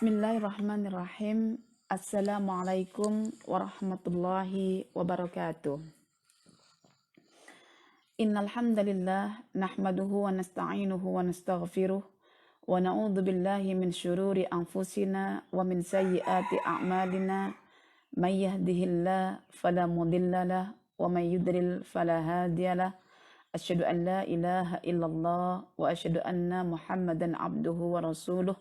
Bismillahirrahmanirrahim. Assalamualaikum warahmatullahi wabarakatuh. Innal hamdalillah nahmaduhu wa nasta'inuhu wa nastaghfiruh wa na'udzu billahi min syururi anfusina wa min sayyiati a'malina. May yahdihillahu fala mudhillalah wa may yudlil fala hadiyalah. Asyhadu an la ilaha illallah wa asyhadu anna Muhammadan abduhu wa rasuluh.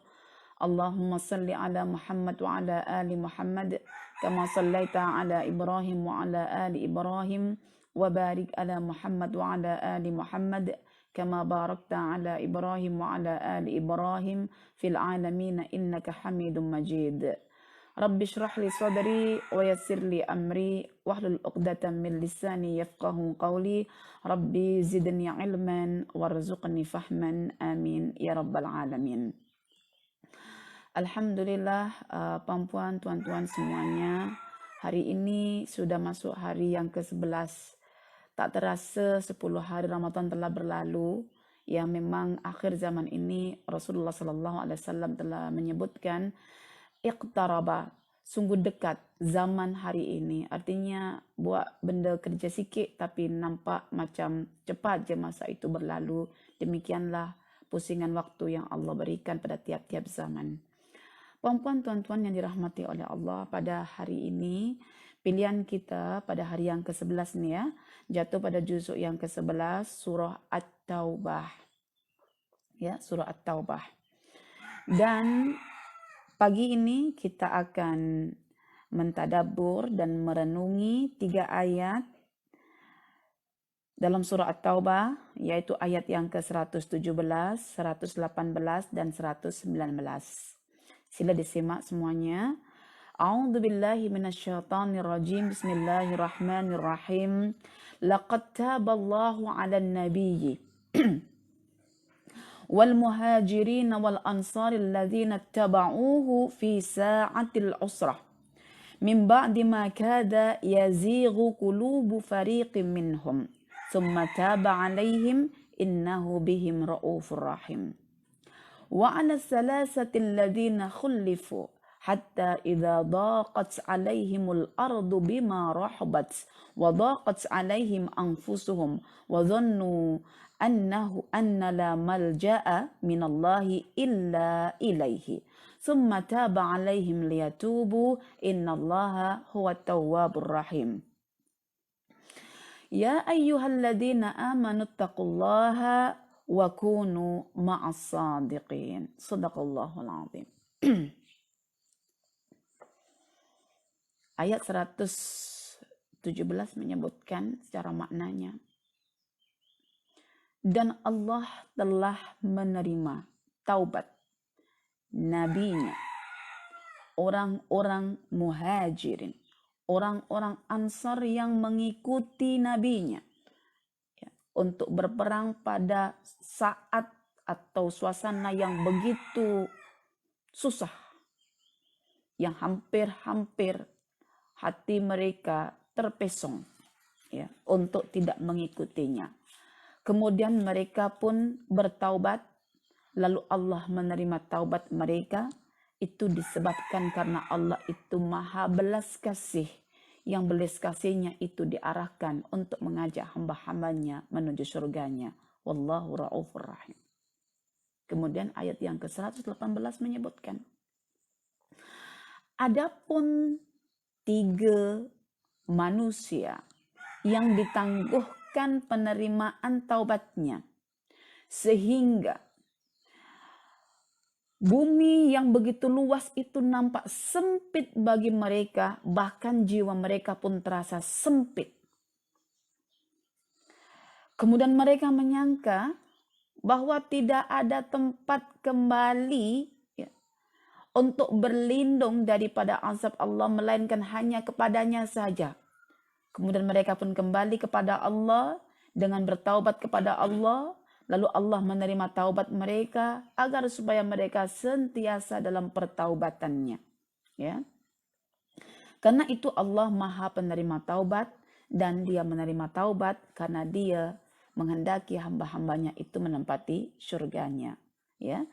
Allahumma salli ala Muhammad wa ala ali Muhammad kama sallaita ala Ibrahim wa ala ali Ibrahim wa barik ala Muhammad wa ala ali Muhammad kama barakta ala Ibrahim wa ala ali Ibrahim fil alamin innaka Hamidum Majid. Rabbi shrah li sadri wa yassir li amri wahlul 'uqdatam min lisani yafqahu qawli. Rabbi zidni ilman warzuqni fahman. Amin ya rabbal alamin. Alhamdulillah, perempuan, tuan-tuan semuanya, hari ini sudah masuk hari yang ke-11. Tak terasa 10 hari Ramadan telah berlalu, yang memang akhir zaman ini Rasulullah SAW telah menyebutkan iqtaraba, sungguh dekat zaman hari ini. Artinya buat benda kerja sikit tapi nampak macam cepat je masa itu berlalu. Demikianlah pusingan waktu yang Allah berikan pada tiap-tiap zaman. Puan-puan, tuan-tuan yang dirahmati oleh Allah, pada hari ini pilihan kita pada hari yang ke-11 nih ya, jatuh pada juzuk yang ke-11 surah At-Taubah. Ya, surah At-Taubah. Dan pagi ini kita akan mentadabbur dan merenungi 3 ayat dalam surah At-Taubah, yaitu ayat yang ke-117, 118 dan 119. Sila disimak semuanya. A'udzu billahi minasyaitonir rajim. Bismillahirrahmanirrahim. Laqad taballahu 'alan nabiyyi wal muhajirin wal ansari alladhina ittaba'uhu fi sa'atil usrah min ba'di ma kada yazighu qulubu fariqin minhum thumma taba 'alaihim innahu bihim ra'ufur rahim. وعلى الثلاثة الذين خلفوا حتى إذا ضاقت عليهم الأرض بما رحبت وضاقت عليهم أنفسهم وظنوا أن لا ملجأ من الله إلا إليه ثم تاب عليهم ليتوبوا إن الله هو التواب الرحيم. يا أيها الذين آمنوا اتقوا الله wa kunu ma'as sadiqin. Shadaqallahul azim. Ayat 117 menyebutkan secara maknanya, dan Allah telah menerima taubat nabinya, orang-orang muhajirin, orang-orang ansar yang mengikuti nabinya, untuk berperang pada saat atau suasana yang begitu susah, yang hampir-hampir hati mereka terpesong ya, untuk tidak mengikutinya. Kemudian mereka pun bertaubat, lalu Allah menerima taubat mereka. Itu disebabkan karena Allah itu maha belas kasih, yang belas kasihnya itu diarahkan untuk mengajak hamba-hambanya menuju surganya. Wallahu ra'ufur rahim. Kemudian ayat yang ke-118 menyebutkan, adapun 3 manusia yang ditangguhkan penerimaan taubatnya, sehingga bumi yang begitu luas itu nampak sempit bagi mereka, bahkan jiwa mereka pun terasa sempit. Kemudian mereka menyangka bahwa tidak ada tempat kembali ya, untuk berlindung daripada azab Allah, melainkan hanya kepadanya saja. Kemudian mereka pun kembali kepada Allah dengan bertaubat kepada Allah. Lalu Allah menerima taubat mereka agar supaya mereka sentiasa dalam pertaubatannya. Ya. Karena itu Allah maha penerima taubat, dan dia menerima taubat karena dia menghendaki hamba-hambanya itu menempati surganya. Ya.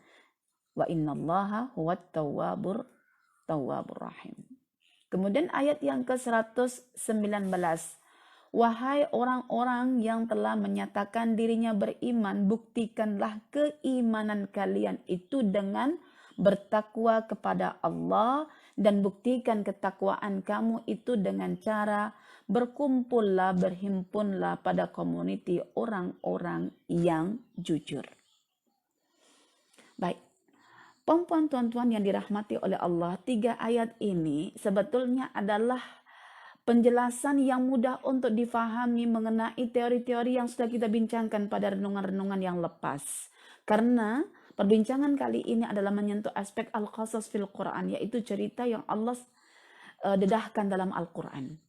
wa innallaha huwat tawwabur rahim. Kemudian ayat yang ke-119, wahai orang-orang yang telah menyatakan dirinya beriman, buktikanlah keimanan kalian itu dengan bertakwa kepada Allah, dan buktikan ketakwaan kamu itu dengan cara berkumpullah, berhimpunlah pada komuniti orang-orang yang jujur. Baik, perempuan tuan-tuan yang dirahmati oleh Allah, 3 ayat ini sebetulnya adalah penjelasan yang mudah untuk difahami mengenai teori-teori yang sudah kita bincangkan pada renungan-renungan yang lepas. Karena perbincangan kali ini adalah menyentuh aspek al-qasas fil Quran, yaitu cerita yang Allah dedahkan dalam Al-Quran.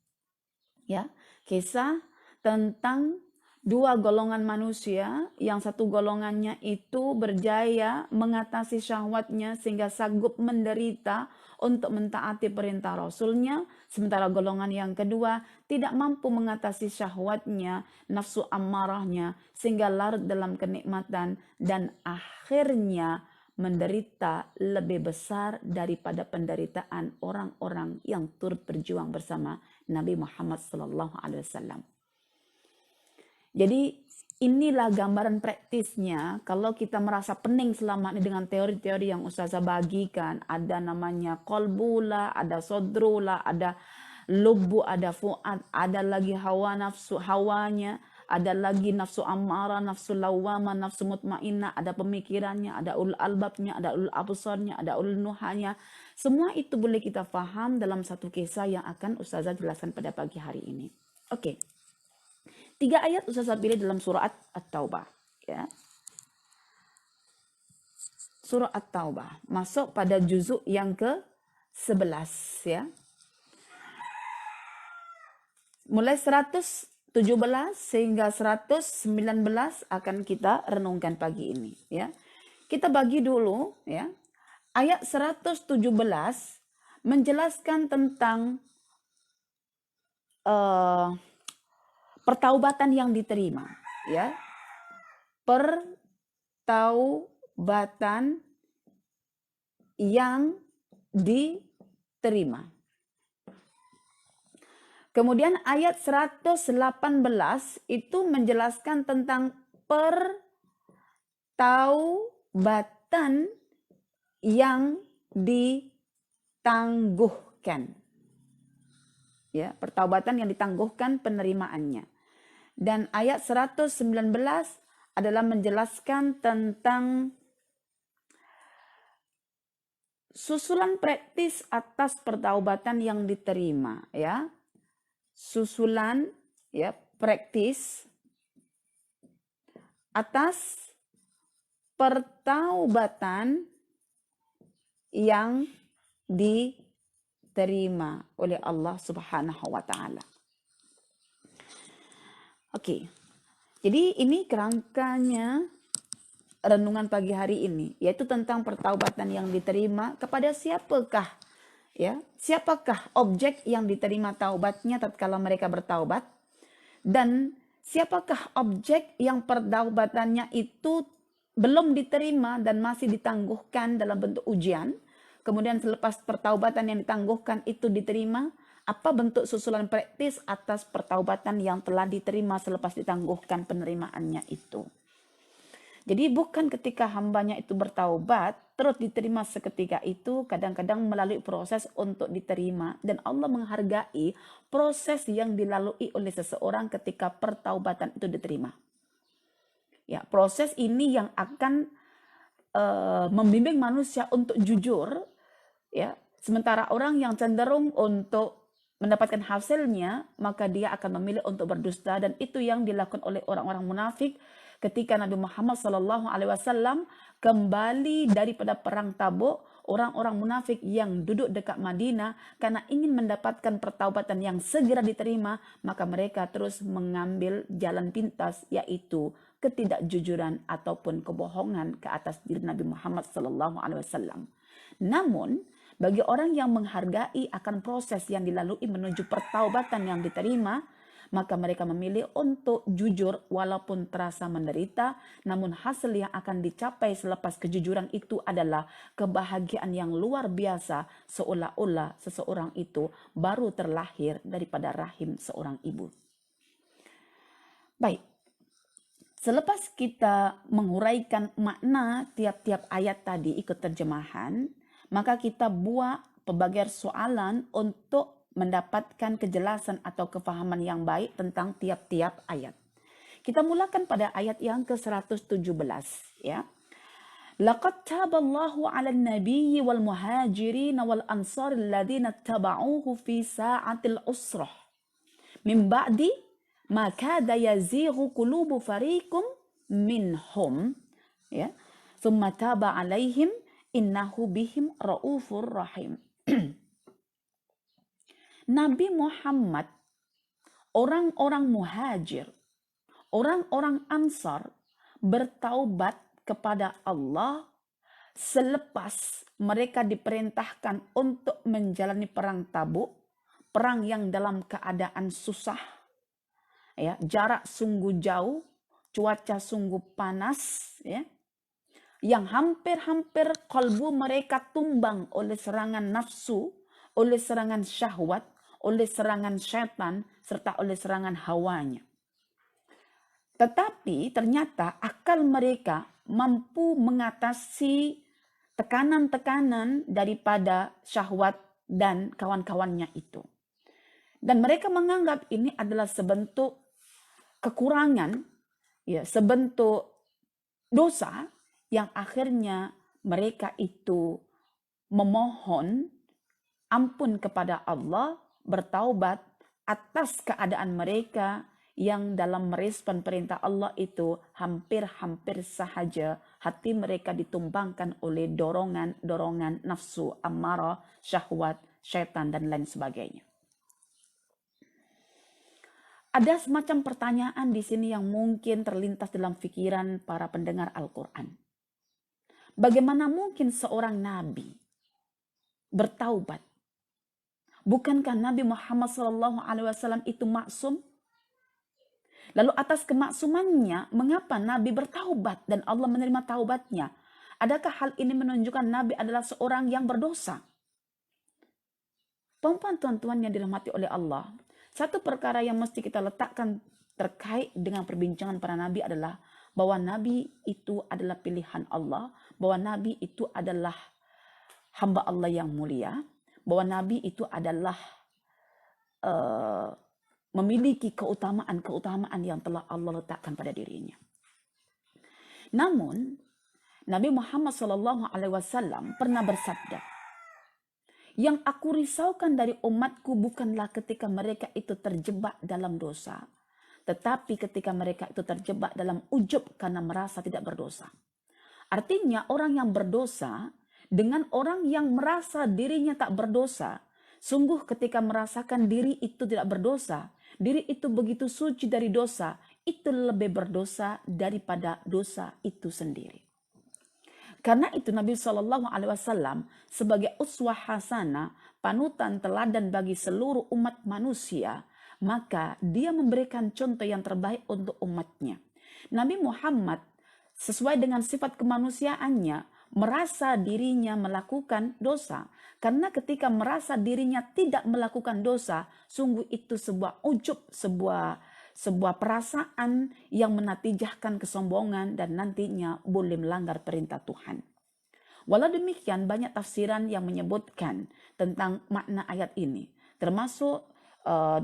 Ya, kisah tentang 2 golongan manusia, yang satu golongannya itu berjaya mengatasi syahwatnya sehingga sanggup menderita untuk mentaati perintah Rasulnya, sementara golongan yang kedua tidak mampu mengatasi syahwatnya, nafsu ammarahnya, sehingga larut dalam kenikmatan dan akhirnya menderita lebih besar daripada penderitaan orang-orang yang turut berjuang bersama Nabi Muhammad SAW. Jadi inilah gambaran praktisnya kalau kita merasa pening selama ini dengan teori-teori yang Ustazah bagikan. Ada namanya kolbula, ada sodrula, ada lubbu, ada fuad, ada lagi hawa nafsu hawanya, ada lagi nafsu ammara, nafsu lawama, nafsu mutmainah, ada pemikirannya, ada ulul albabnya, ada ulul absarnya, ada ulul nuhanya. Semua itu boleh kita faham dalam satu kisah yang akan Ustazah jelaskan pada pagi hari ini. Oke. 3 ayat Ustazah pilih dalam surah At-Taubah, ya. Surah At-Taubah masuk pada juzuk yang ke-11, ya. Mulai 117 sehingga 119 akan kita renungkan pagi ini, ya. Kita bagi dulu, ya. Ayat 117 menjelaskan tentang pertaubatan yang diterima, ya. Pertaubatan yang diterima. Kemudian ayat 118 itu menjelaskan tentang pertaubatan yang ditangguhkan. Ya, pertaubatan yang ditangguhkan penerimaannya. Dan ayat 119 adalah menjelaskan tentang susulan praktis atas pertaubatan yang diterima, ya. Susulan, ya, praktis atas pertaubatan yang diterima oleh Allah Subhanahu wa taala. Oke. Jadi ini kerangkanya renungan pagi hari ini, yaitu tentang pertaubatan yang diterima kepada siapakah, ya? Siapakah objek yang diterima taubatnya tatkala mereka bertaubat, dan siapakah objek yang pertaubatannya itu belum diterima dan masih ditangguhkan dalam bentuk ujian. Kemudian selepas pertaubatan yang ditangguhkan itu diterima, apa bentuk susulan praktis atas pertaubatan yang telah diterima selepas ditangguhkan penerimaannya itu. Jadi bukan ketika hambanya itu bertaubat, terus diterima seketika itu, kadang-kadang melalui proses untuk diterima. Dan Allah menghargai proses yang dilalui oleh seseorang ketika pertaubatan itu diterima. Ya, proses ini yang akan membimbing manusia untuk jujur, ya. Sementara orang yang cenderung untuk mendapatkan hasilnya, maka dia akan memilih untuk berdusta, dan itu yang dilakukan oleh orang-orang munafik ketika Nabi Muhammad SAW kembali daripada perang Tabuk. Orang-orang munafik yang duduk dekat Madinah karena ingin mendapatkan pertaubatan yang segera diterima, maka mereka terus mengambil jalan pintas, yaitu ketidakjujuran ataupun kebohongan ke atas diri Nabi Muhammad SAW. Namun bagi orang yang menghargai akan proses yang dilalui menuju pertaubatan yang diterima, maka mereka memilih untuk jujur walaupun terasa menderita, namun hasil yang akan dicapai selepas kejujuran itu adalah kebahagiaan yang luar biasa, seolah-olah seseorang itu baru terlahir daripada rahim seorang ibu. Baik, selepas kita menguraikan makna tiap-tiap ayat tadi ikut terjemahan, maka kita buat pelbagai soalan untuk mendapatkan kejelasan atau kefahaman yang baik tentang tiap-tiap ayat. Kita mulakan pada ayat yang ke-117 ya. Laqad taballahu 'alan nabiyyi wal muhajirin wal ansar alladziina ittaba'uuhu fi sa'atil usrah min ba'di ma kada yazighu qulubu fariqum minhum ya. Tsumma taba 'alaihim innahu bihim raufur rahim. Nabi Muhammad, orang-orang muhajir, orang-orang ansar bertaubat kepada Allah selepas mereka diperintahkan untuk menjalani perang Tabuk, perang yang dalam keadaan susah, ya, jarak sungguh jauh, cuaca sungguh panas, ya, yang hampir-hampir kalbu mereka tumbang oleh serangan nafsu, oleh serangan syahwat, oleh serangan syaitan, serta oleh serangan hawanya. Tetapi ternyata akal mereka mampu mengatasi tekanan-tekanan daripada syahwat dan kawan-kawannya itu. Dan mereka menganggap ini adalah sebentuk kekurangan, ya, sebentuk dosa yang akhirnya mereka itu memohon ampun kepada Allah, bertaubat atas keadaan mereka yang dalam merespon perintah Allah itu hampir-hampir sahaja hati mereka ditumbangkan oleh dorongan-dorongan nafsu amarah, syahwat, syaitan, dan lain sebagainya. Ada semacam pertanyaan di sini yang mungkin terlintas dalam pikiran para pendengar Al-Quran. Bagaimana mungkin seorang nabi bertaubat? Bukankah Nabi Muhammad SAW itu maksum? Lalu atas kemaksumannya, mengapa Nabi bertaubat dan Allah menerima taubatnya? Adakah hal ini menunjukkan Nabi adalah seorang yang berdosa? Tuan-tuan yang dirahmati oleh Allah, satu perkara yang mesti kita letakkan terkait dengan perbincangan para Nabi adalah bahwa Nabi itu adalah pilihan Allah, bahwa Nabi itu adalah hamba Allah yang mulia, bahwa Nabi itu adalah memiliki keutamaan-keutamaan yang telah Allah letakkan pada dirinya. Namun, Nabi Muhammad SAW pernah bersabda, yang aku risaukan dari umatku bukanlah ketika mereka itu terjebak dalam dosa, tetapi ketika mereka itu terjebak dalam ujub karena merasa tidak berdosa. Artinya orang yang berdosa dengan orang yang merasa dirinya tak berdosa, sungguh ketika merasakan diri itu tidak berdosa, diri itu begitu suci dari dosa, itu lebih berdosa daripada dosa itu sendiri. Karena itu Nabi SAW sebagai uswah hasanah, panutan teladan bagi seluruh umat manusia, maka dia memberikan contoh yang terbaik untuk umatnya. Nabi Muhammad sesuai dengan sifat kemanusiaannya, merasa dirinya melakukan dosa. Karena ketika merasa dirinya tidak melakukan dosa, sungguh itu sebuah ujub, sebuah perasaan yang menatijahkan kesombongan dan nantinya boleh melanggar perintah Tuhan. Walau demikian, banyak tafsiran yang menyebutkan tentang makna ayat ini. Termasuk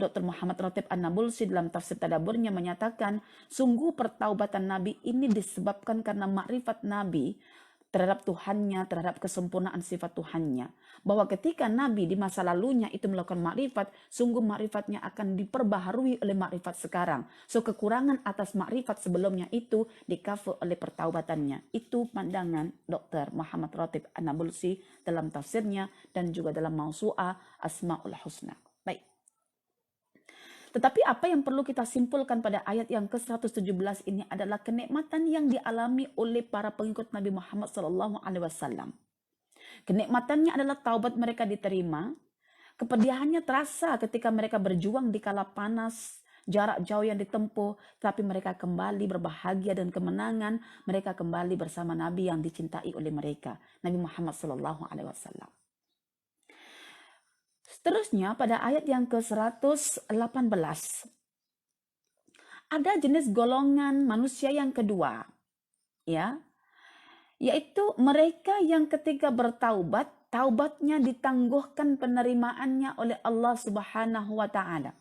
Dr. Muhammad Ratib An-Nabulsi dalam tafsir tadaburnya menyatakan, sungguh pertaubatan Nabi ini disebabkan karena makrifat Nabi terhadap Tuhannya, terhadap kesempurnaan sifat Tuhannya. Bahwa ketika Nabi di masa lalunya itu melakukan makrifat, sungguh makrifatnya akan diperbaharui oleh makrifat sekarang. So kekurangan atas makrifat sebelumnya itu di-cover oleh pertaubatannya. Itu pandangan Dr. Muhammad Ratib An-Nabulsi dalam tafsirnya dan juga dalam Mausu'ah Asma'ul Husna. Baik. Tetapi apa yang perlu kita simpulkan pada ayat yang ke-117 ini adalah kenikmatan yang dialami oleh para pengikut Nabi Muhammad SAW. Kenikmatannya adalah taubat mereka diterima, kepedihannya terasa ketika mereka berjuang di kala panas, jarak jauh yang ditempuh, tapi mereka kembali berbahagia dan kemenangan. Mereka kembali bersama Nabi yang dicintai oleh mereka, Nabi Muhammad SAW. Seterusnya pada ayat yang ke-118, ada jenis golongan manusia yang kedua, ya, yaitu mereka yang ketika bertaubat, taubatnya ditangguhkan penerimaannya oleh Allah Subhanahu wa taala.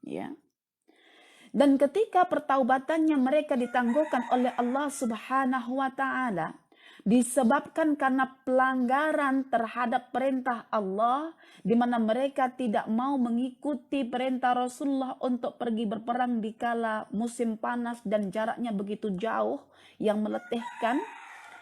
Ya. Dan ketika pertaubatannya mereka ditangguhkan oleh Allah Subhanahu wa taala disebabkan karena pelanggaran terhadap perintah Allah, di mana mereka tidak mau mengikuti perintah Rasulullah untuk pergi berperang di kala musim panas dan jaraknya begitu jauh yang meletihkan,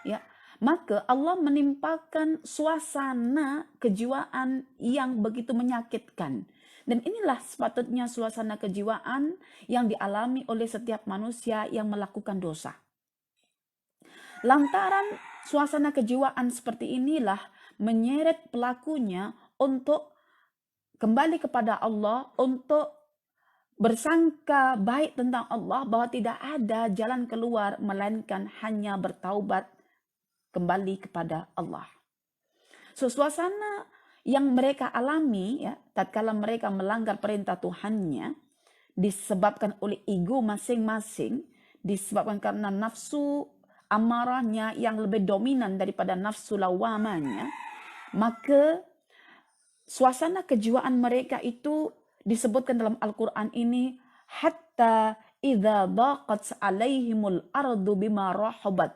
ya, maka Allah menimpakan suasana kejiwaan yang begitu menyakitkan. Dan inilah sepatutnya suasana kejiwaan yang dialami oleh setiap manusia yang melakukan dosa. Lantaran suasana kejiwaan seperti inilah menyeret pelakunya untuk kembali kepada Allah, untuk bersangka baik tentang Allah, bahwa tidak ada jalan keluar melainkan hanya bertaubat kembali kepada Allah. So, suasana yang mereka alami, ya, tatkala mereka melanggar perintah Tuhannya, disebabkan oleh ego masing-masing, disebabkan karena nafsu amarahnya yang lebih dominan daripada nafsu lawamanya, maka suasana kejiwaan mereka itu disebutkan dalam Al-Quran ini, hatta idza daqat alaihimul ardu bima rahabat.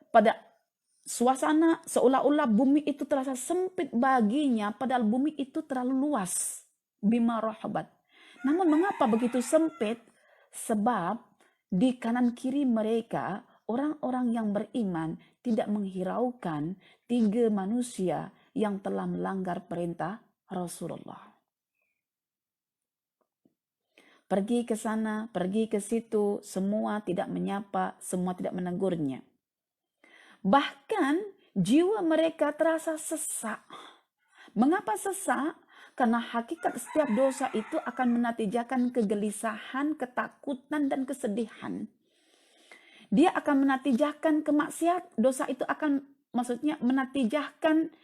Pada suasana seolah-olah bumi itu terasa sempit baginya, padahal bumi itu terlalu luas, bima rahabat. Namun mengapa begitu sempit? Sebab di kanan kiri mereka orang-orang yang beriman tidak menghiraukan 3 manusia yang telah melanggar perintah Rasulullah. Pergi ke sana, pergi ke situ, semua tidak menyapa, semua tidak menegurnya. Bahkan jiwa mereka terasa sesak. Mengapa sesak? Karena hakikat setiap dosa itu akan menatijakan kegelisahan, ketakutan, dan kesedihan. Dia akan menatijahkan kemaksiat, dosa itu akan menatijahkan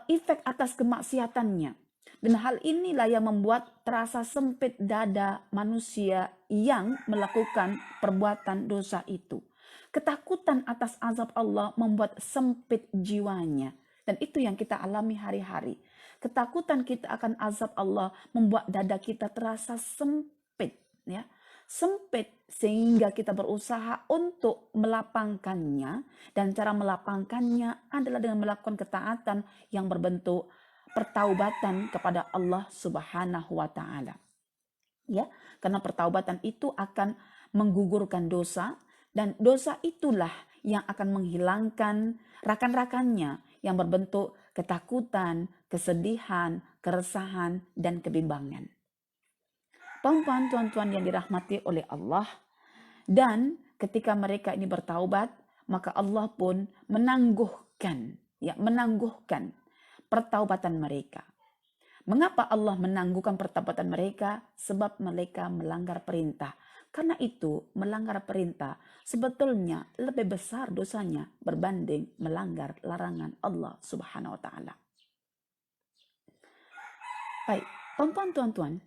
efek atas kemaksiatannya. Dan hal inilah yang membuat terasa sempit dada manusia yang melakukan perbuatan dosa itu. Ketakutan atas azab Allah membuat sempit jiwanya. Dan itu yang kita alami hari-hari. Ketakutan kita akan azab Allah membuat dada kita terasa sempit, ya. Sempit sehingga kita berusaha untuk melapangkannya, dan cara melapangkannya adalah dengan melakukan ketaatan yang berbentuk pertaubatan kepada Allah Subhanahu wa taala. Ya, karena pertaubatan itu akan menggugurkan dosa, dan dosa itulah yang akan menghilangkan rakan-rakannya yang berbentuk ketakutan, kesedihan, keresahan, dan kebimbangan. Puan-puan, tuan-tuan yang dirahmati oleh Allah, dan ketika mereka ini bertaubat, maka Allah pun menangguhkan pertaubatan mereka. Mengapa Allah menangguhkan pertaubatan mereka? Sebab mereka melanggar perintah. Karena itu, melanggar perintah sebetulnya lebih besar dosanya berbanding melanggar larangan Allah Subhanahu wa taala. Baik, tuan-tuan,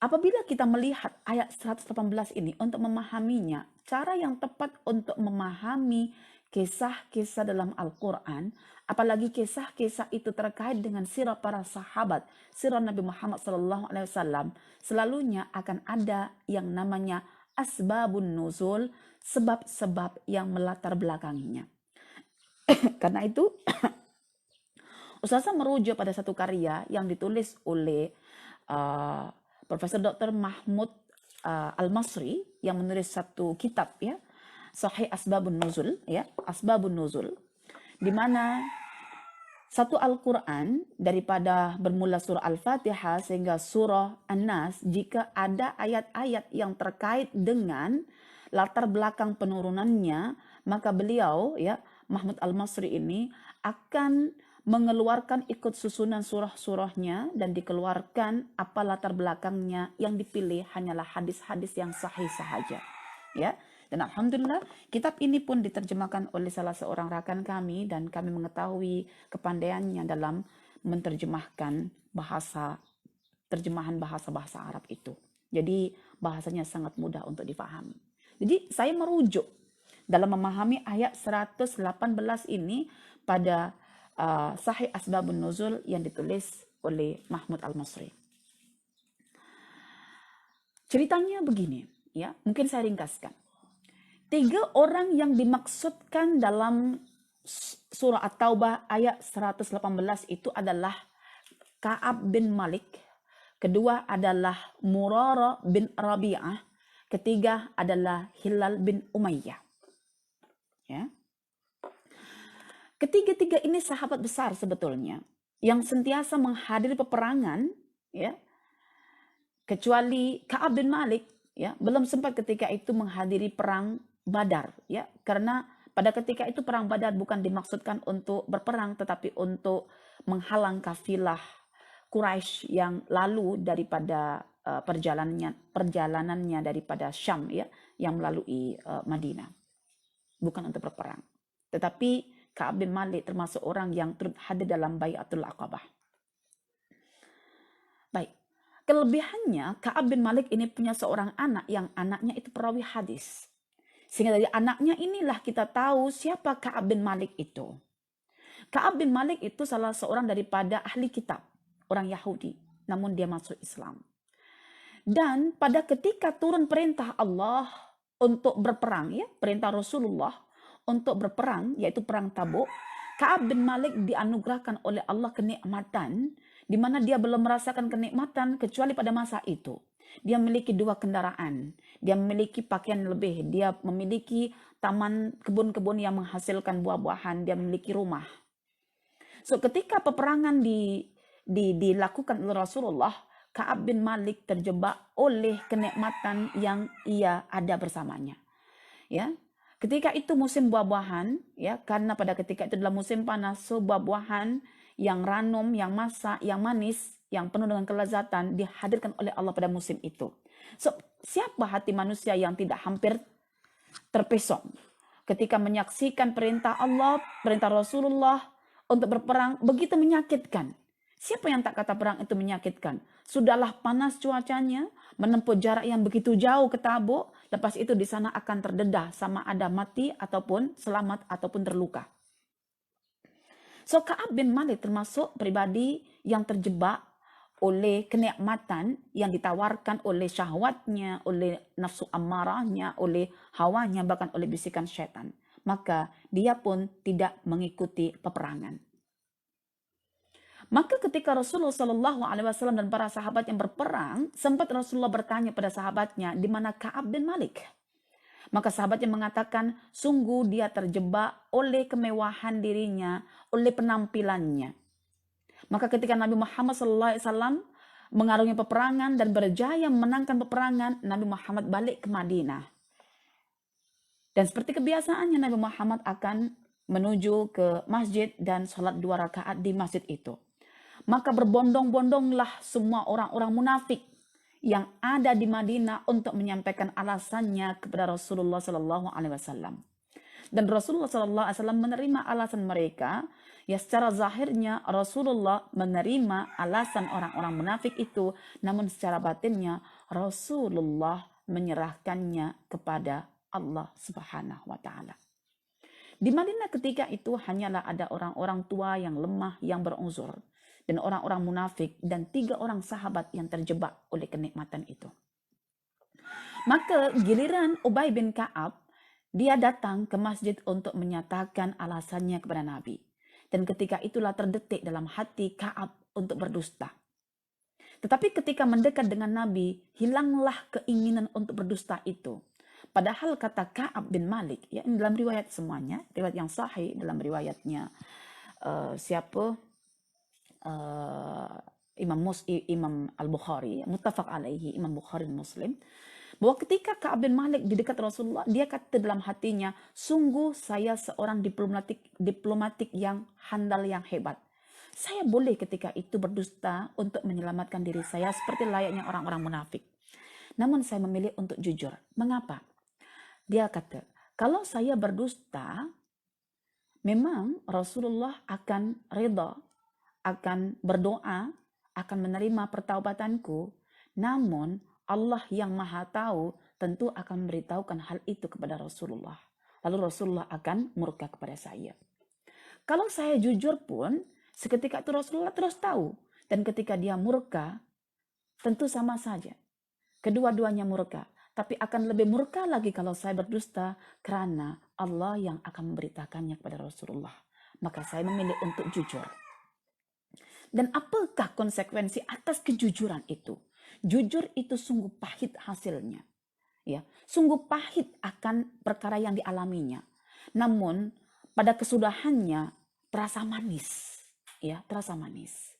apabila kita melihat ayat 118 ini untuk memahaminya, cara yang tepat untuk memahami kisah-kisah dalam Al-Quran, apalagi kisah-kisah itu terkait dengan sirah para sahabat, sirah Nabi Muhammad SAW, selalunya akan ada yang namanya asbabun nuzul, sebab-sebab yang melatar belakanginya. Karena itu, Ustazah merujuk pada satu karya yang ditulis oleh Profesor Dr. Mahmud Al-Masri yang menulis satu kitab, ya, Sahih Asbabun Nuzul, ya, Asbabun Nuzul, di mana satu Al-Quran daripada bermula surah Al-Fatihah sehingga surah An-Nas, jika ada ayat-ayat yang terkait dengan latar belakang penurunannya, maka beliau, ya, Mahmud Al-Masri ini akan mengeluarkan ikut susunan surah-surahnya dan dikeluarkan apa latar belakangnya, yang dipilih hanyalah hadis-hadis yang sahih sahaja. Ya. Dan alhamdulillah kitab ini pun diterjemahkan oleh salah seorang rakan kami dan kami mengetahui kepandaiannya dalam menerjemahkan terjemahan bahasa-bahasa Arab itu. Jadi bahasanya sangat mudah untuk dipahami. Jadi saya merujuk dalam memahami ayat 118 ini pada Sahih Asbabun Nuzul yang ditulis oleh Mahmud Al-Masri. Ceritanya begini, ya, mungkin saya ringkaskan. 3 orang yang dimaksudkan dalam surah At-Taubah ayat 118 itu adalah Ka'ab bin Malik, kedua adalah Murara bin Rabi'ah, ketiga adalah Hilal bin Umayyah. Ya. Ketiga-tiga ini sahabat besar sebetulnya yang sentiasa menghadiri peperangan, ya. Kecuali Ka'ab bin Malik, ya, belum sempat ketika itu menghadiri perang Badar, ya. Karena pada ketika itu perang Badar bukan dimaksudkan untuk berperang tetapi untuk menghalang kafilah Quraisy yang lalu daripada perjalanannya daripada Syam, ya, yang melalui Madinah. Bukan untuk berperang. Tetapi Ka'ab bin Malik termasuk orang yang turut hadir dalam Bai'atul Aqabah. Baik. Kelebihannya Ka'ab bin Malik ini punya seorang anak yang anaknya itu perawi hadis. Sehingga dari anaknya inilah kita tahu siapa Ka'ab bin Malik itu. Ka'ab bin Malik itu salah seorang daripada ahli kitab, orang Yahudi, namun dia masuk Islam. Dan pada ketika turun perintah Allah untuk berperang, ya, perintah Rasulullah untuk berperang, yaitu perang Tabuk, Ka'ab bin Malik dianugerahkan oleh Allah kenikmatan, di mana dia belum merasakan kenikmatan kecuali pada masa itu. Dia memiliki 2 kendaraan, dia memiliki pakaian lebih, dia memiliki taman kebun-kebun yang menghasilkan buah-buahan, dia memiliki rumah. So ketika peperangan dilakukan oleh Rasulullah, Ka'ab bin Malik terjebak oleh kenikmatan yang ia ada bersamanya. Ya, ketika itu musim buah-buahan, ya, karena pada ketika itu adalah musim panas, so buah-buahan yang ranum, yang masak, yang manis, yang penuh dengan kelezatan dihadirkan oleh Allah pada musim itu. So, siapa hati manusia yang tidak hampir terpesong ketika menyaksikan perintah Allah, perintah Rasulullah untuk berperang begitu menyakitkan? Siapa yang tak kata perang itu menyakitkan? Sudahlah panas cuacanya, menempuh jarak yang begitu jauh ke Tabuk, lepas itu di sana akan terdedah sama ada mati ataupun selamat ataupun terluka. So Ka'ab bin Malik termasuk pribadi yang terjebak oleh kenikmatan yang ditawarkan oleh syahwatnya, oleh nafsu amarahnya, oleh hawanya, bahkan oleh bisikan syaitan. Maka dia pun tidak mengikuti peperangan. Maka ketika Rasulullah SAW dan para sahabat yang berperang, sempat Rasulullah bertanya pada sahabatnya, di mana Ka'ab bin Malik? Maka sahabatnya mengatakan, sungguh dia terjebak oleh kemewahan dirinya, oleh penampilannya. Maka ketika Nabi Muhammad SAW mengarungi peperangan dan berjaya memenangkan peperangan, Nabi Muhammad balik ke Madinah. Dan seperti kebiasaannya, Nabi Muhammad akan menuju ke masjid dan sholat 2 rakaat di masjid itu. Maka berbondong-bondonglah semua orang-orang munafik yang ada di Madinah untuk menyampaikan alasannya kepada Rasulullah SAW. Dan Rasulullah SAW menerima alasan mereka. Ya, secara zahirnya Rasulullah menerima alasan orang-orang munafik itu, namun secara batinnya Rasulullah menyerahkannya kepada Allah Subhanahu wa Ta'ala. Di Madinah ketika itu hanyalah ada orang-orang tua yang lemah yang beruzur, dan orang-orang munafik, dan 3 orang sahabat yang terjebak oleh kenikmatan itu. Maka giliran Ubay bin Ka'ab, dia datang ke masjid untuk menyatakan alasannya kepada Nabi. Dan ketika itulah terdetik dalam hati Ka'ab untuk berdusta. Tetapi ketika mendekat dengan Nabi, hilanglah keinginan untuk berdusta itu. Padahal kata Ka'ab bin Malik, ya, dalam riwayat semuanya, riwayat yang sahih dalam riwayatnya Imam Al-Bukhari, muttafaq alaihi, Imam Bukhari dan Muslim, bahwa ketika Ka'ab bin Malik di dekat Rasulullah, dia kata dalam hatinya, sungguh saya seorang diplomatik yang handal, yang hebat. Saya boleh ketika itu berdusta untuk menyelamatkan diri saya seperti layaknya orang-orang munafik. Namun saya memilih untuk jujur. Mengapa? Dia kata, kalau saya berdusta, memang Rasulullah akan ridha, akan berdoa, akan menerima pertaubatanku. Namun Allah yang Maha Tahu tentu akan memberitahukan hal itu kepada Rasulullah. Lalu Rasulullah akan murka kepada saya. Kalau saya jujur pun, seketika itu Rasulullah terus tahu. Dan ketika dia murka, tentu sama saja. Kedua-duanya murka. Tapi akan lebih murka lagi kalau saya berdusta karena Allah yang akan memberitakannya kepada Rasulullah. Maka saya memilih untuk jujur. Dan apakah konsekuensi atas kejujuran itu? Jujur itu sungguh pahit hasilnya. Ya, sungguh pahit akan perkara yang dialaminya. Namun pada kesudahannya terasa manis, ya, terasa manis.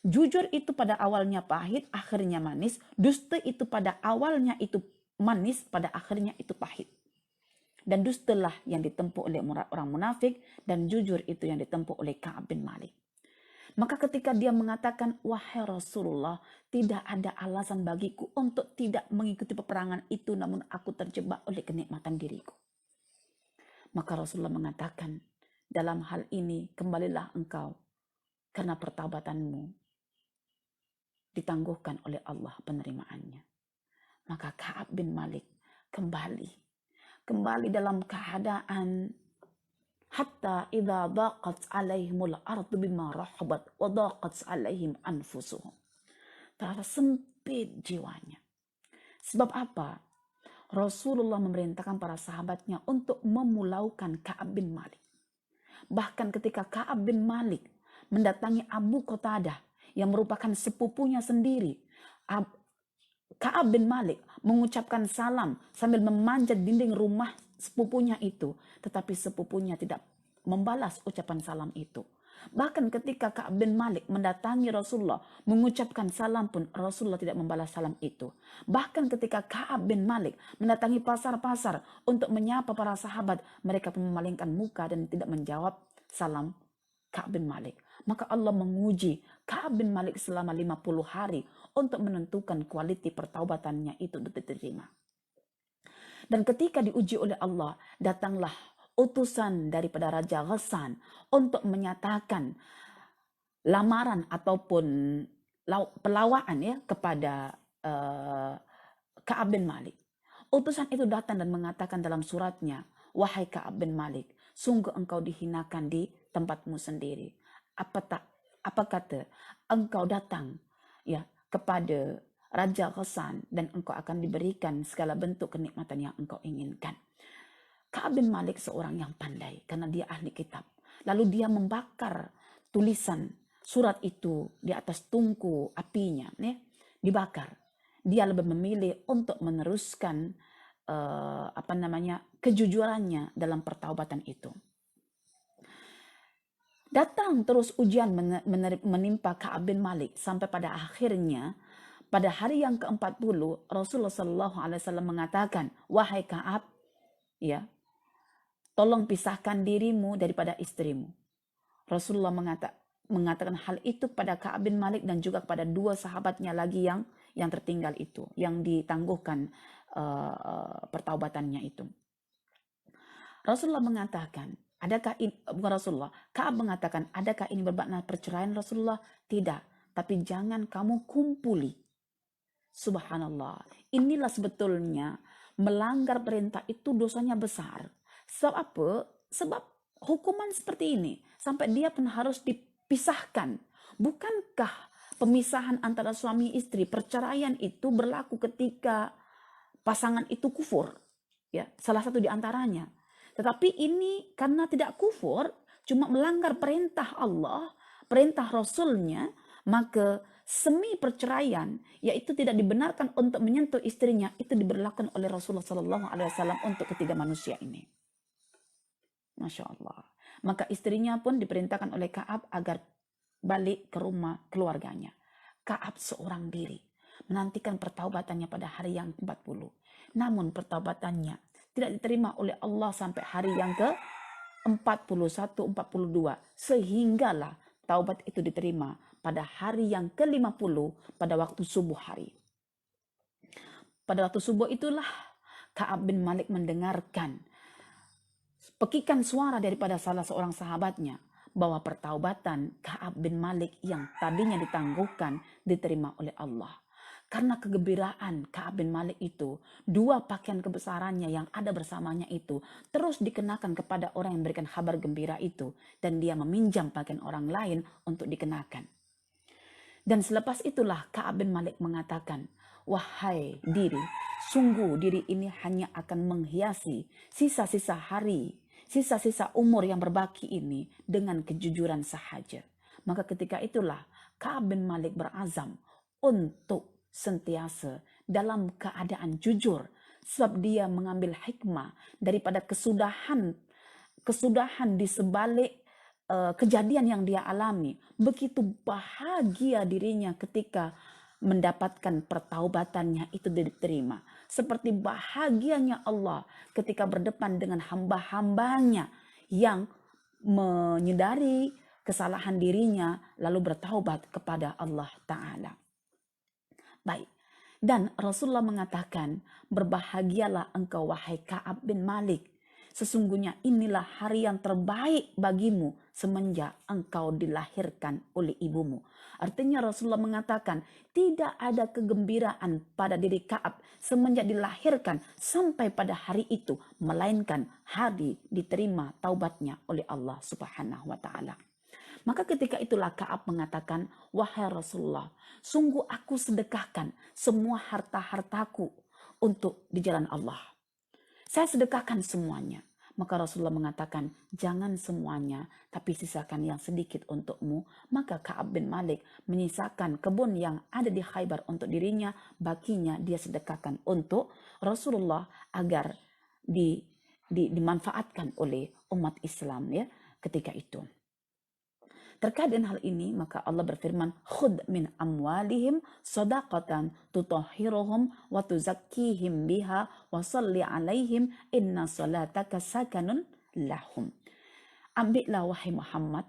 Jujur itu pada awalnya pahit, akhirnya manis. Dusta itu pada awalnya itu manis, pada akhirnya itu pahit. Dan dustalah yang ditempuh oleh orang munafik, dan jujur itu yang ditempuh oleh Ka'ab bin Malik. Maka ketika dia mengatakan, wahai Rasulullah, tidak ada alasan bagiku untuk tidak mengikuti peperangan itu, namun aku terjebak oleh kenikmatan diriku. Maka Rasulullah mengatakan, dalam hal ini kembalilah engkau, karena pertaubatanmu ditangguhkan oleh Allah penerimaannya. Maka Ka'ab bin Malik kembali dalam keadaan hatta idza daqat alaihimul ardu bima rahabat wa daqat alaihim anfusuhum. Terasa sempit jiwanya. Sebab apa? Rasulullah memerintahkan para sahabatnya untuk memulaukan Ka'ab bin Malik. Bahkan ketika Ka'ab bin Malik mendatangi Abu Qatadah yang merupakan sepupunya sendiri, Ka'ab bin Malik mengucapkan salam sambil memanjat dinding rumah sepupunya itu, tetapi sepupunya tidak membalas ucapan salam itu. Bahkan ketika Ka'ab bin Malik mendatangi Rasulullah mengucapkan salam pun Rasulullah tidak membalas salam itu. Bahkan ketika Ka'ab bin Malik mendatangi pasar-pasar untuk menyapa para sahabat, mereka pun memalingkan muka dan tidak menjawab salam Ka'ab bin Malik. Maka Allah menguji Ka'ab bin Malik selama 50 hari untuk menentukan kualiti pertaubatannya itu diterima. Dan ketika diuji oleh Allah, datanglah utusan daripada Raja Ghassan untuk menyatakan lamaran ataupun pelawaan ya kepada Ka'ab bin Malik. Utusan itu datang dan mengatakan dalam suratnya, wahai Ka'ab bin Malik, sungguh engkau dihinakan di tempatmu sendiri. Apa kata? Engkau datang ya kepada Raja Ghassan dan engkau akan diberikan segala bentuk kenikmatan yang engkau inginkan. Ka'ab bin Malik seorang yang pandai karena dia ahli kitab. Lalu dia membakar tulisan surat itu di atas tungku apinya, ya, dibakar. Dia lebih memilih untuk meneruskan kejujurannya dalam pertaubatan itu. Datang terus ujian menimpa Ka'ab bin Malik sampai pada akhirnya pada hari yang ke-40 Rasulullah SAW mengatakan, wahai Ka'ab, ya, tolong pisahkan dirimu daripada istrimu. Rasulullah mengatakan hal itu pada Ka'ab bin Malik dan juga kepada dua sahabatnya lagi yang tertinggal itu, yang ditangguhkan pertaubatannya itu. Rasulullah mengatakan, Ka'ab mengatakan, adakah ini bermakna perceraian Rasulullah? Tidak, tapi jangan kamu kumpuli. Subhanallah, inilah sebetulnya melanggar perintah itu dosanya besar. Sebab apa? Sebab hukuman seperti ini sampai dia pun harus dipisahkan. Bukankah pemisahan antara suami istri, perceraian itu berlaku ketika pasangan itu kufur? Ya, salah satu di antaranya. Tetapi ini karena tidak kufur, cuma melanggar perintah Allah, perintah Rasulnya, maka semi perceraian, yaitu tidak dibenarkan untuk menyentuh istrinya, itu diberlakukan oleh Rasulullah SAW untuk ketiga manusia ini. Masya Allah. Maka istrinya pun diperintahkan oleh Ka'ab agar balik ke rumah keluarganya. Ka'ab seorang diri menantikan pertaubatannya pada hari yang ke-40. Namun pertaubatannya tidak diterima oleh Allah sampai hari yang ke-41-42. Sehinggalah taubat itu diterima pada hari yang ke-50 pada waktu subuh hari. Pada waktu subuh itulah Ka'ab bin Malik mendengarkan pekikan suara daripada salah seorang sahabatnya bahwa pertaubatan Ka'ab bin Malik yang tadinya ditangguhkan diterima oleh Allah. Karena kegembiraan Ka'ab bin Malik itu, dua pakaian kebesarannya yang ada bersamanya itu terus dikenakan kepada orang yang memberikan kabar gembira itu, dan dia meminjam pakaian orang lain untuk dikenakan. Dan selepas itulah Ka'ab bin Malik mengatakan, "Wahai diri, sungguh diri ini hanya akan menghiasi sisa-sisa hari, sisa-sisa umur yang berbaki ini dengan kejujuran sahaja." Maka ketika itulah Ka'ab bin Malik berazam untuk sentiasa dalam keadaan jujur, sebab dia mengambil hikmah daripada kesudahan di sebalik kejadian yang dia alami. Begitu bahagia dirinya ketika mendapatkan pertaubatannya itu diterima. Seperti bahagianya Allah ketika berdepan dengan hamba-hambanya yang menyadari kesalahan dirinya lalu bertaubat kepada Allah Ta'ala. Baik. Dan Rasulullah mengatakan, "Berbahagialah engkau wahai Ka'ab bin Malik. Sesungguhnya inilah hari yang terbaik bagimu semenjak engkau dilahirkan oleh ibumu." Artinya Rasulullah mengatakan tidak ada kegembiraan pada diri Ka'ab semenjak dilahirkan sampai pada hari itu, melainkan hari diterima taubatnya oleh Allah Subhanahu wa Ta'ala. Maka ketika itulah Ka'ab mengatakan, "Wahai Rasulullah, sungguh aku sedekahkan semua harta-hartaku untuk di jalan Allah. Saya sedekahkan semuanya." Maka Rasulullah mengatakan, "Jangan semuanya, tapi sisakan yang sedikit untukmu." Maka Ka'ab bin Malik menyisakan kebun yang ada di Khaybar untuk dirinya, bakinya dia sedekahkan untuk Rasulullah agar dimanfaatkan oleh umat Islam ya ketika itu. Terkait dengan hal ini, maka Allah berfirman, "Khudh min amwalihim sadaqatan tutahhiruhum wa tuzakkihim biha wa shalli 'alaihim inna salataka sakanun lahum." Ambillah wahai Muhammad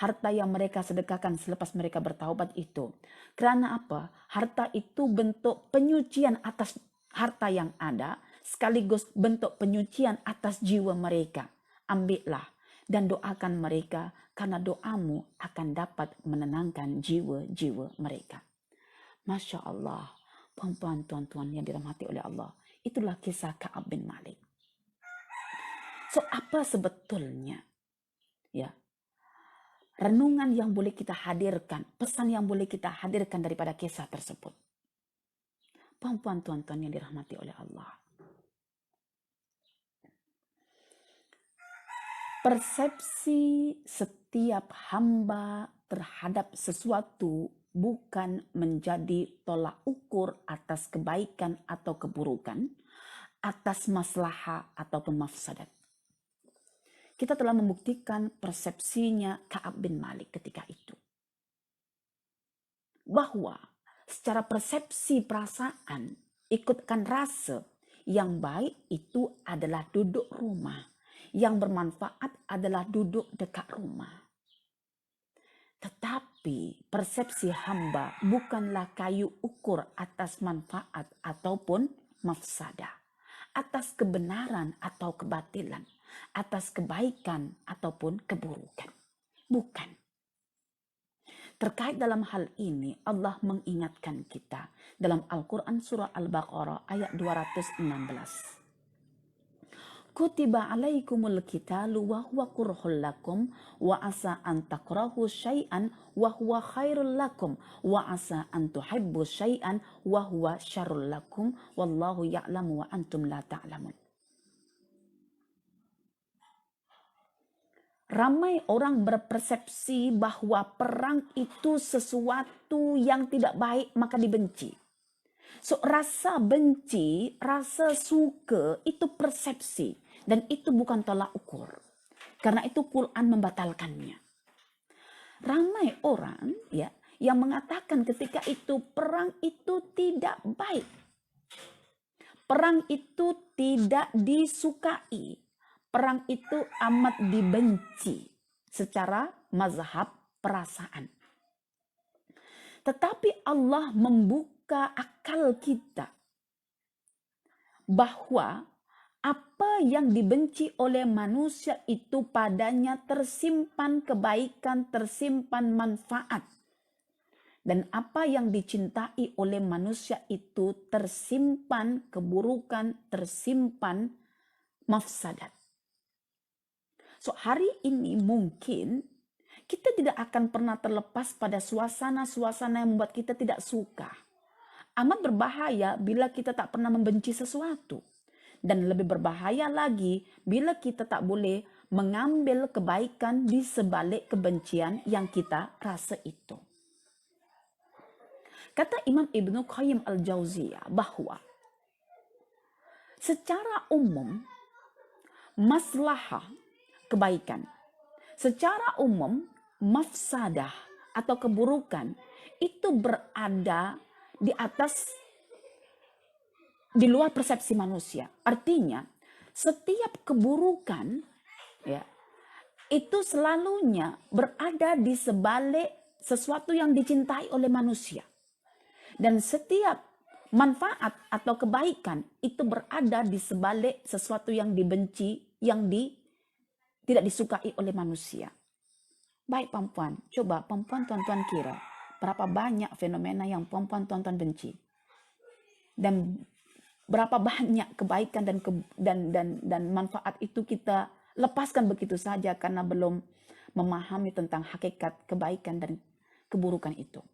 harta yang mereka sedekahkan selepas mereka bertaubat itu. Karena apa? Harta itu bentuk penyucian atas harta yang ada, sekaligus bentuk penyucian atas jiwa mereka. Ambillah dan doakan mereka, karena doamu akan dapat menenangkan jiwa-jiwa mereka. Masya Allah, puan-puan, tuan-tuan yang dirahmati oleh Allah. Itulah kisah Ka'ab bin Malik. So, apa sebetulnya ya renungan yang boleh kita hadirkan, pesan yang boleh kita hadirkan daripada kisah tersebut? Puan-puan, tuan-tuan yang dirahmati oleh Allah. Persepsi setiap hamba terhadap sesuatu bukan menjadi tolak ukur atas kebaikan atau keburukan, atas maslahah ataupun mafsadat. Kita telah membuktikan persepsinya Ka'ab bin Malik ketika itu. Bahwa secara persepsi perasaan, ikutkan rasa, yang baik itu adalah duduk rumah. Yang bermanfaat adalah duduk dekat rumah. Tetapi persepsi hamba bukanlah kayu ukur atas manfaat ataupun mafsadah, atas kebenaran atau kebatilan, atas kebaikan ataupun keburukan. Bukan. Terkait dalam hal ini, Allah mengingatkan kita dalam Al-Quran surah Al-Baqarah ayat 216. Kutiba alaikumul qitalu wa huwa kurhul lakum wa asa an takrahu syai'an wa huwa khairul lakum wa asa an tuhibbu syai'an wa huwa syarrul lakum wallahu ya'lamu wa antum la ta'lamun. Ramai orang berpersepsi bahwa perang itu sesuatu yang tidak baik maka dibenci. So, rasa benci, rasa suka itu persepsi. Dan itu bukan tolak ukur. Karena itu Quran membatalkannya. Ramai orang ya yang mengatakan ketika itu perang itu tidak baik. Perang itu tidak disukai. Perang itu amat dibenci secara mazhab perasaan. Tetapi Allah membuka akal kita bahwa apa yang dibenci oleh manusia itu padanya tersimpan kebaikan, tersimpan manfaat. Dan apa yang dicintai oleh manusia itu tersimpan keburukan, tersimpan mafsadat. So hari ini mungkin kita tidak akan pernah terlepas pada suasana-suasana yang membuat kita tidak suka. Amat berbahaya bila kita tak pernah membenci sesuatu. Dan lebih berbahaya lagi bila kita tak boleh mengambil kebaikan di sebalik kebencian yang kita rasa itu. Kata Imam Ibnu Qayyim al-Jauziyah bahwa secara umum maslahah kebaikan, secara umum mafsadah atau keburukan itu berada di atas, di luar persepsi manusia. Artinya setiap keburukan ya itu selalunya berada di sebalik sesuatu yang dicintai oleh manusia. Dan setiap manfaat atau kebaikan itu berada di sebalik sesuatu yang dibenci, yang tidak disukai oleh manusia. Baik perempuan, coba perempuan tuan-tuan kira berapa banyak fenomena yang perempuan tuan-tuan benci. Dan berapa banyak kebaikan dan manfaat itu kita lepaskan begitu saja karena belum memahami tentang hakikat kebaikan dan keburukan itu.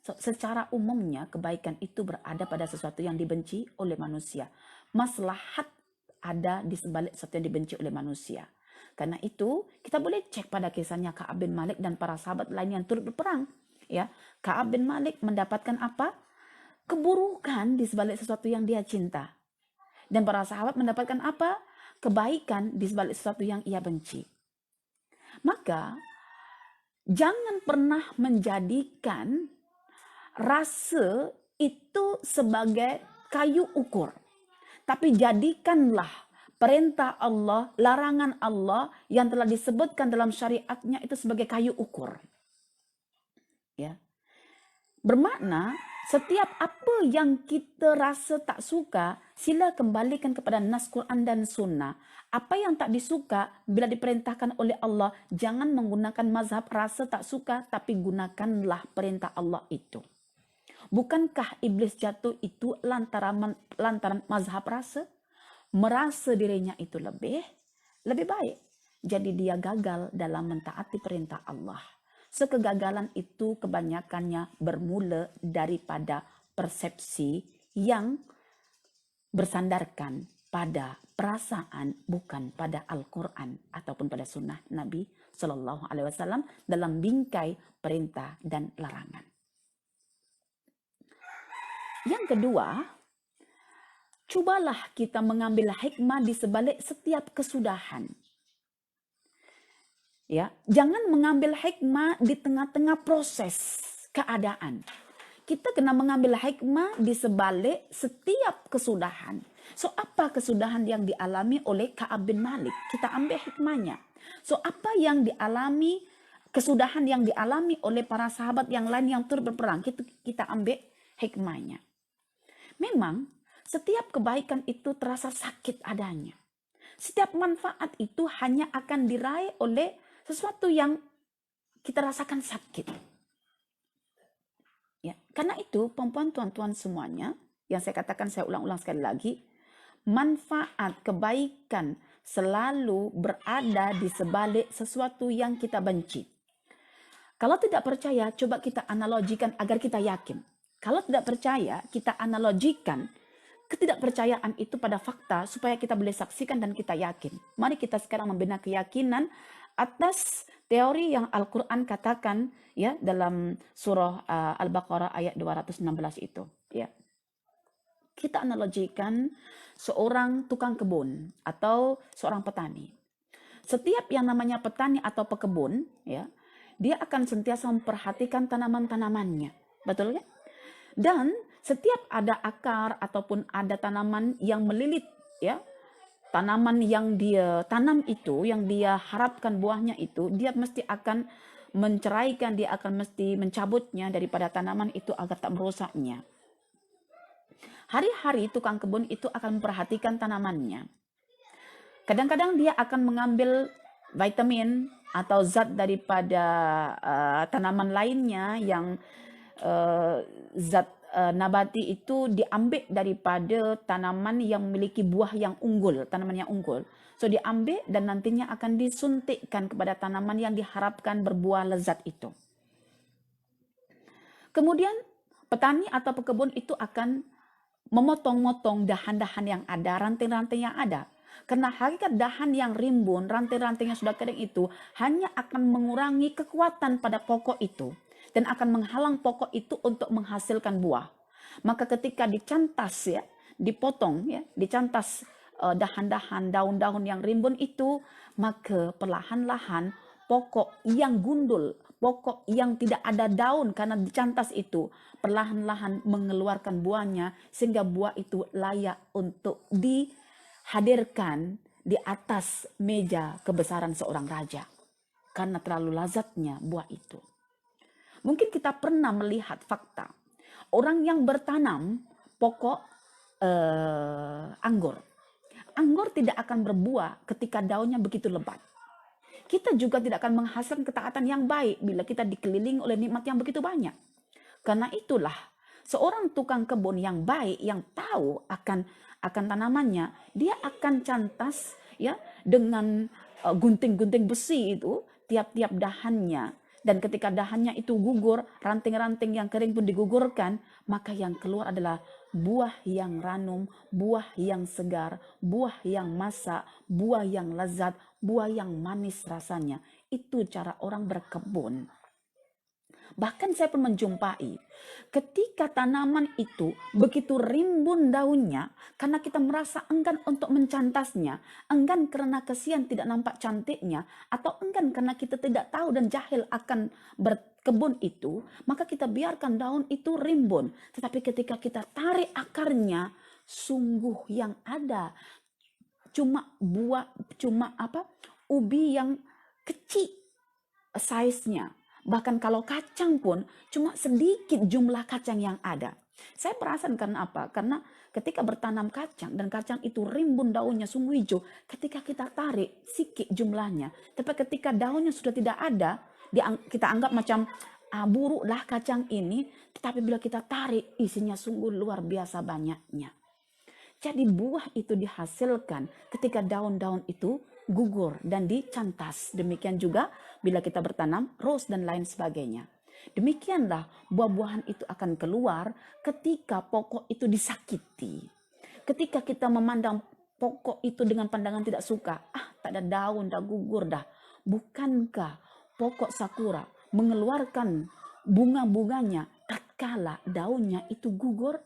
Secara umumnya kebaikan itu berada pada sesuatu yang dibenci oleh manusia. Maslahat ada di sebalik sesuatu yang dibenci oleh manusia. Karena itu kita boleh cek pada kisahnya Ka'ab bin Malik dan para sahabat lain yang turut berperang. Ya, Ka'ab bin Malik mendapatkan apa? Keburukan di sebalik sesuatu yang dia cinta. Dan para sahabat mendapatkan apa? Kebaikan di sebalik sesuatu yang ia benci. Maka jangan pernah menjadikan rasa itu sebagai kayu ukur. Tapi jadikanlah perintah Allah, larangan Allah yang telah disebutkan dalam syariatnya itu sebagai kayu ukur. Ya. Bermakna setiap apa yang kita rasa tak suka, sila kembalikan kepada nas Quran dan sunnah. Apa yang tak disuka bila diperintahkan oleh Allah, jangan menggunakan mazhab rasa tak suka, tapi gunakanlah perintah Allah itu. Bukankah iblis jatuh itu lantaran mazhab rasa? Merasa dirinya itu lebih baik. Jadi dia gagal dalam mentaati perintah Allah. Kegagalan itu kebanyakannya bermula daripada persepsi yang bersandarkan pada perasaan, bukan pada Al-Quran ataupun pada sunnah Nabi Sallallahu Alaihi Wasallam dalam bingkai perintah dan larangan. Yang kedua, cobalah kita mengambil hikmah di sebalik setiap kesudahan. Ya, jangan mengambil hikmah di tengah-tengah proses keadaan. Kita kena mengambil hikmah di sebalik setiap kesudahan. So, apa kesudahan yang dialami oleh Ka'ab bin Malik? Kita ambil hikmahnya. So, apa yang dialami, kesudahan yang dialami oleh para sahabat yang lain yang turut berperang, kita ambil hikmahnya. Memang setiap kebaikan itu terasa sakit adanya. Setiap manfaat itu hanya akan diraih oleh sesuatu yang kita rasakan sakit. Ya, karena itu perempuan tuan-tuan semuanya, yang saya katakan, saya ulang-ulang sekali lagi, manfaat kebaikan selalu berada di sebalik sesuatu yang kita benci. Kalau tidak percaya, coba kita analogikan agar kita yakin. Kalau tidak percaya, kita analogikan ketidakpercayaan itu pada fakta supaya kita boleh saksikan dan kita yakin. Mari kita sekarang membina keyakinan atas teori yang Al-Quran katakan ya dalam surah Al-Baqarah ayat 216 itu. Ya. Kita analogikan seorang tukang kebun atau seorang petani. Setiap yang namanya petani atau pekebun, ya, dia akan sentiasa memperhatikan tanaman-tanamannya. Betul kan? Dan setiap ada akar ataupun ada tanaman yang melilit, ya, tanaman yang dia tanam itu, yang dia harapkan buahnya itu, dia mesti akan menceraikan, dia akan mesti mencabutnya daripada tanaman itu agar tak merusaknya. Hari-hari tukang kebun itu akan memperhatikan tanamannya. Kadang-kadang dia akan mengambil vitamin atau zat daripada tanaman lainnya yang zat nabati itu diambil daripada tanaman yang memiliki buah yang unggul, tanaman yang unggul. So diambil dan nantinya akan disuntikkan kepada tanaman yang diharapkan berbuah lezat itu. Kemudian petani atau pekebun itu akan memotong-motong dahan-dahan yang ada, ranting-ranting yang ada. Karena hakikat dahan yang rimbun, ranting-ranting yang sudah kering itu hanya akan mengurangi kekuatan pada pokok itu dan akan menghalang pokok itu untuk menghasilkan buah. Maka ketika dicantas ya, dipotong ya, dicantas dahan-dahan, daun-daun yang rimbun itu, maka perlahan-lahan pokok yang gundul, pokok yang tidak ada daun karena dicantas itu, perlahan-lahan mengeluarkan buahnya sehingga buah itu layak untuk dihadirkan di atas meja kebesaran seorang raja. Karena terlalu lazatnya buah itu. Mungkin kita pernah melihat fakta. Orang yang bertanam pokok anggur. Anggur tidak akan berbuah ketika daunnya begitu lebat. Kita juga tidak akan menghasilkan ketaatan yang baik bila kita dikelilingi oleh nikmat yang begitu banyak. Karena itulah seorang tukang kebun yang baik, yang tahu akan tanamannya, dia akan cantas ya dengan gunting-gunting besi itu tiap-tiap dahannya. Dan ketika dahannya itu gugur, ranting-ranting yang kering pun digugurkan, maka yang keluar adalah buah yang ranum, buah yang segar, buah yang masak, buah yang lezat, buah yang manis rasanya. Itu cara orang berkebun. Bahkan saya pun menjumpai ketika tanaman itu begitu rimbun daunnya karena kita merasa enggan untuk mencantasnya, enggan karena kesian tidak nampak cantiknya, atau enggan karena kita tidak tahu dan jahil akan berkebun itu, maka kita biarkan daun itu rimbun. Tetapi ketika kita tarik akarnya, sungguh yang ada cuma ubi yang kecil size-nya. Bahkan kalau kacang pun cuma sedikit jumlah kacang yang ada. Saya perasan karena apa? Karena ketika bertanam kacang dan kacang itu rimbun daunnya sungguh hijau, ketika kita tarik sedikit jumlahnya. Tapi ketika daunnya sudah tidak ada, kita anggap macam buruklah kacang ini. Tetapi bila kita tarik, isinya sungguh luar biasa banyaknya. Jadi buah itu dihasilkan ketika daun-daun itu gugur dan dicantas. Demikian juga bila kita bertanam ros dan lain sebagainya. Demikianlah buah-buahan itu akan keluar ketika pokok itu disakiti. Ketika kita memandang pokok itu dengan pandangan tidak suka, tak ada daun, dah gugur dah. Bukankah pokok sakura mengeluarkan bunga-bunganya tatkala daunnya itu gugur?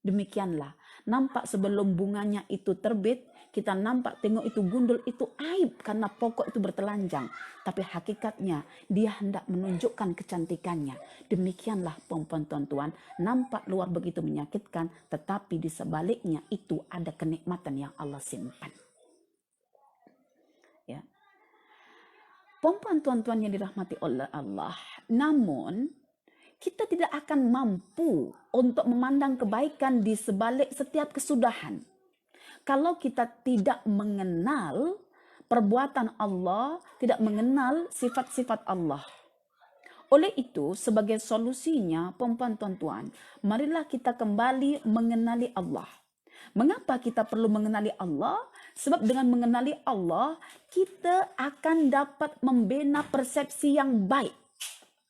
Demikianlah, nampak sebelum bunganya itu terbit, kita nampak tengok itu gundul, itu aib karena pokok itu bertelanjang. Tapi hakikatnya dia hendak menunjukkan kecantikannya. Demikianlah tuan-tuan, nampak luar begitu menyakitkan, tetapi di sebaliknya itu ada kenikmatan yang Allah simpan. Ya. Tuan-tuan yang dirahmati oleh Allah, namun kita tidak akan mampu untuk memandang kebaikan di sebalik setiap kesudahan. Kalau kita tidak mengenal perbuatan Allah, tidak mengenal sifat-sifat Allah. Oleh itu, sebagai solusinya, tuan-tuan, marilah kita kembali mengenali Allah. Mengapa kita perlu mengenali Allah? Sebab dengan mengenali Allah, kita akan dapat membina persepsi yang baik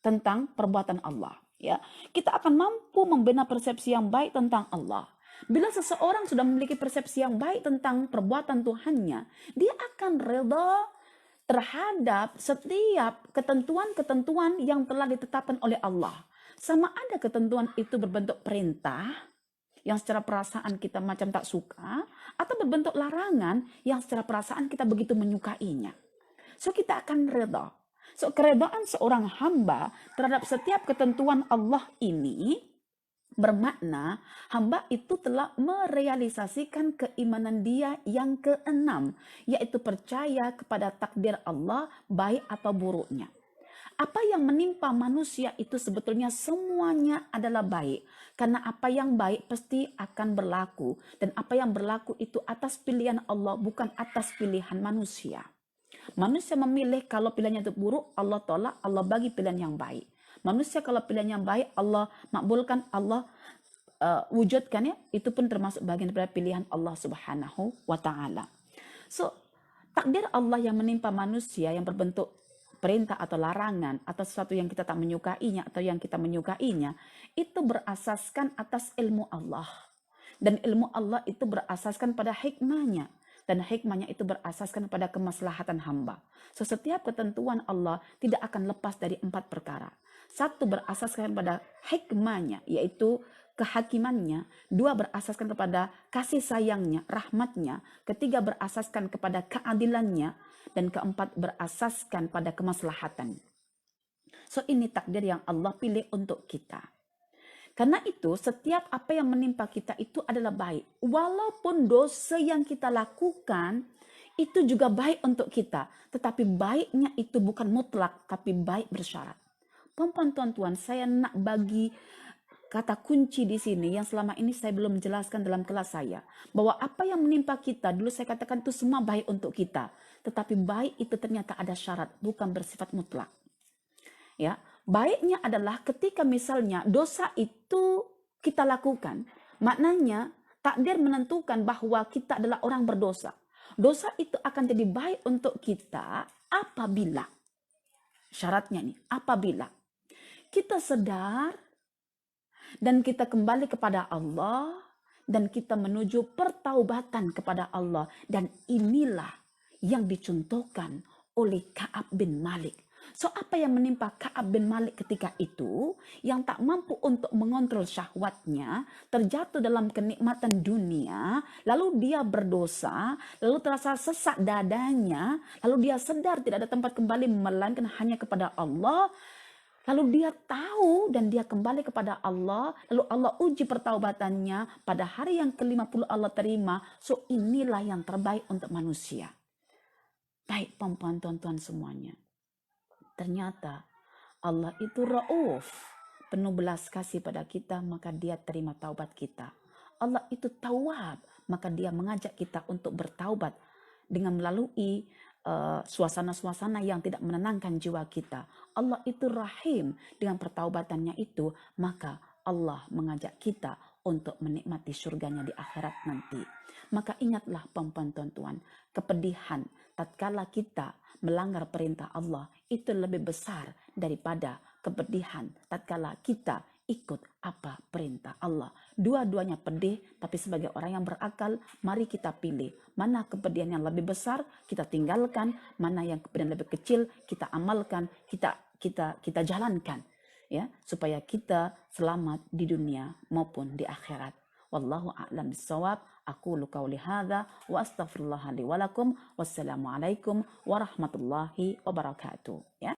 tentang perbuatan Allah. Ya, kita akan mampu membina persepsi yang baik tentang Allah. Bila seseorang sudah memiliki persepsi yang baik tentang perbuatan Tuhannya, dia akan reda terhadap setiap ketentuan-ketentuan yang telah ditetapkan oleh Allah. Sama ada ketentuan itu berbentuk perintah yang secara perasaan kita macam tak suka, atau berbentuk larangan yang secara perasaan kita begitu menyukainya. So kita akan reda. So, keredaan seorang hamba terhadap setiap ketentuan Allah ini bermakna hamba itu telah merealisasikan keimanan dia yang keenam, yaitu percaya kepada takdir Allah baik atau buruknya. Apa yang menimpa manusia itu sebetulnya semuanya adalah baik. Karena apa yang baik pasti akan berlaku. Dan apa yang berlaku itu atas pilihan Allah, bukan atas pilihan manusia. Manusia memilih kalau pilihannya itu buruk, Allah tolak, Allah bagi pilihan yang baik. Manusia kalau pilihan yang baik, Allah makbulkan, Allah wujudkan ya, itu pun termasuk bagian daripada pilihan Allah Subhanahu wa Ta'ala. So, takdir Allah yang menimpa manusia yang berbentuk perintah atau larangan atau sesuatu yang kita tak menyukainya atau yang kita menyukainya, itu berasaskan atas ilmu Allah. Dan ilmu Allah itu berasaskan pada hikmahnya. Dan hikmahnya itu berasaskan pada kemaslahatan hamba. So, setiap ketentuan Allah tidak akan lepas dari 4 perkara. Satu, berasaskan pada hikmahnya, yaitu kehakimannya. 2, berasaskan kepada kasih sayangnya, rahmatnya. 3, berasaskan kepada keadilannya. Dan 4, berasaskan pada kemaslahatan. So, ini takdir yang Allah pilih untuk kita. Karena itu setiap apa yang menimpa kita itu adalah baik. Walaupun dosa yang kita lakukan itu juga baik untuk kita. Tetapi baiknya itu bukan mutlak, tapi baik bersyarat. Perempuan tuan-tuan, saya nak bagi kata kunci di sini yang selama ini saya belum menjelaskan dalam kelas saya. Bahwa apa yang menimpa kita, dulu saya katakan itu semua baik untuk kita. Tetapi baik itu ternyata ada syarat, bukan bersifat mutlak. Ya, baiknya adalah ketika misalnya dosa itu kita lakukan, maknanya takdir menentukan bahwa kita adalah orang berdosa. Dosa itu akan jadi baik untuk kita apabila, syaratnya nih, apabila kita sadar dan kita kembali kepada Allah dan kita menuju pertaubatan kepada Allah. Dan inilah yang dicontohkan oleh Ka'ab bin Malik. So, apa yang menimpa Ka'ab bin Malik ketika itu, yang tak mampu untuk mengontrol syahwatnya, terjatuh dalam kenikmatan dunia, lalu dia berdosa, lalu terasa sesak dadanya, lalu dia sadar tidak ada tempat kembali melainkan hanya kepada Allah. Lalu dia tahu dan dia kembali kepada Allah. Lalu Allah uji pertaubatannya. Pada hari yang ke-50 Allah terima. So, inilah yang terbaik untuk manusia. Baik perempuan tuan-tuan semuanya. Ternyata Allah itu Rauf, penuh belas kasih pada kita, maka dia terima taubat kita. Allah itu Tawwab, maka dia mengajak kita untuk bertaubat dengan melalui suasana-suasana yang tidak menenangkan jiwa kita. Allah itu Rahim, dengan pertaubatannya itu, maka Allah mengajak kita untuk menikmati surganya di akhirat nanti. Maka ingatlah perempuan tuan-tuan, kepedihan tatkala kita melanggar perintah Allah itu lebih besar daripada kepedihan tatkala kita ikut apa perintah Allah. Dua-duanya pedih, tapi sebagai orang yang berakal, mari kita pilih mana kepedihan yang lebih besar, kita tinggalkan, mana yang kepedihan lebih kecil, kita amalkan, kita jalankan, ya, supaya kita selamat di dunia maupun di akhirat. Wallahu a'lam bissawab. Aqulu qauli hadza wa astaghfirullah li wa lakum. Wassalamualaikum warahmatullahi wabarakatuh. Ya.